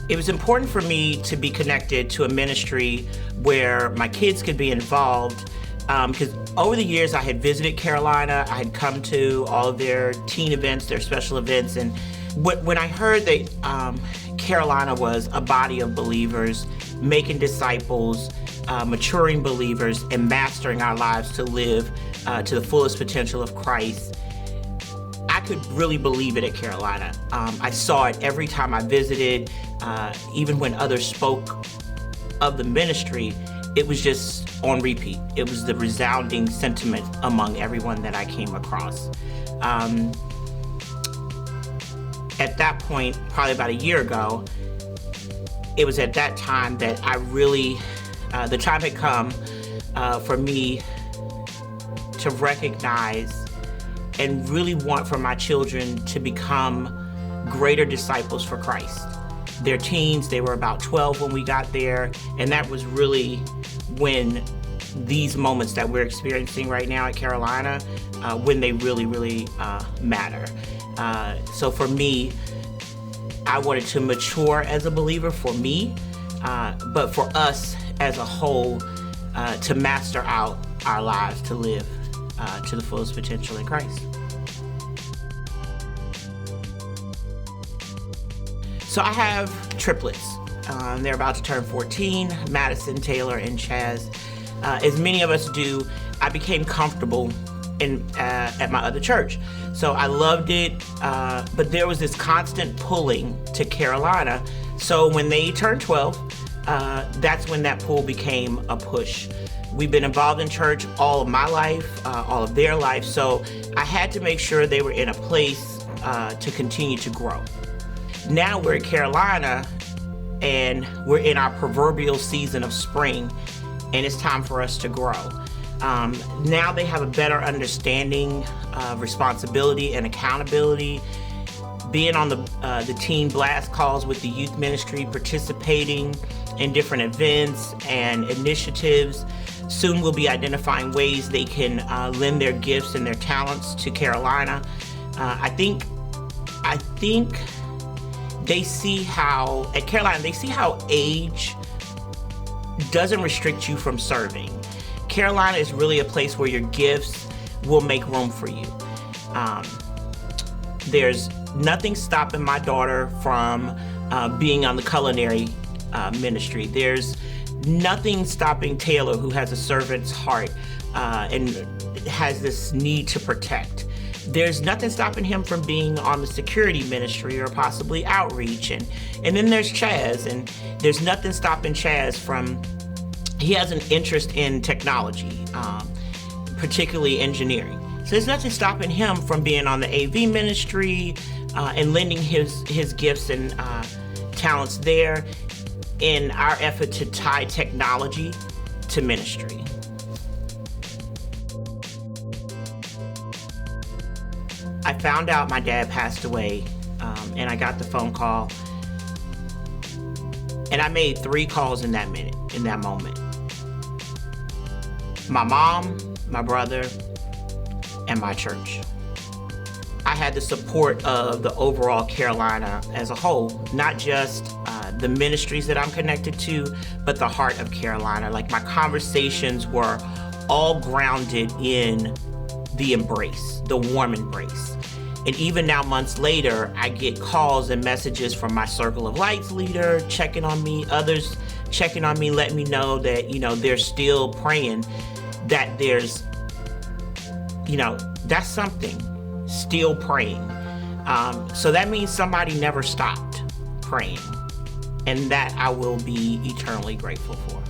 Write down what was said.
It was important for me to be connected to a ministry where my kids could be involved, because over the years I had visited Carolina. I had come to all of their teen events, their special events, and when I heard that Carolina was a body of believers making disciples, maturing believers, and mastering our lives to live to the fullest potential of Christ, I could really believe it at Carolina. I saw it every time I visited, even when others spoke of the ministry. It was just on repeat. It was the resounding sentiment among everyone that I came across. At that point, probably about a year ago, it was at that time that I really, the time had come for me to recognize and really want for my children to become greater disciples for Christ. They're teens, they were about 12 when we got there, and that was really when these moments that we're experiencing right now at Carolina, when they really, really matter. So for me, I wanted to mature as a believer for me, but for us as a whole, to master out our lives to live to the fullest potential in Christ. So I have triplets. They're about to turn 14, Madison, Taylor, and Chaz. As many of us do, I became comfortable at my other church. So I loved it, but there was this constant pulling to Carolina. So when they turned 12, that's when that pull became a push. We've been involved in church all of my life, all of their life, so I had to make sure they were in a place to continue to grow. Now we're in Carolina, and we're in our proverbial season of spring, and it's time for us to grow. Now they have a better understanding of responsibility and accountability, being on the teen blast calls with the youth ministry, participating in different events and initiatives. Soon we'll be identifying ways they can lend their gifts and their talents to Carolina. I think they see how, at Carolina, they see how age doesn't restrict you from serving. Carolina is really a place where your gifts will make room for you. There's nothing stopping my daughter from being on the culinary ministry. There's nothing stopping Taylor, who has a servant's heart and has this need to protect. There's nothing stopping him from being on the security ministry or possibly outreach. And then there's Chaz, and there's nothing stopping Chaz from, he has an interest in technology, particularly engineering. So there's nothing stopping him from being on the AV ministry and lending his gifts and talents there in our effort to tie technology to ministry. I found out my dad passed away, and I got the phone call, and I made 3 calls in that moment. My mom, my brother, and my church. I had the support of the overall Carolina as a whole, not just the ministries that I'm connected to, but the heart of Carolina. Like, my conversations were all grounded in the embrace, the warm embrace. And even now, months later, I get calls and messages from my Circle of Lights leader checking on me, others checking on me, letting me know that, they're still praying, that there's, that's something, still praying. So that means somebody never stopped praying, and that I will be eternally grateful for.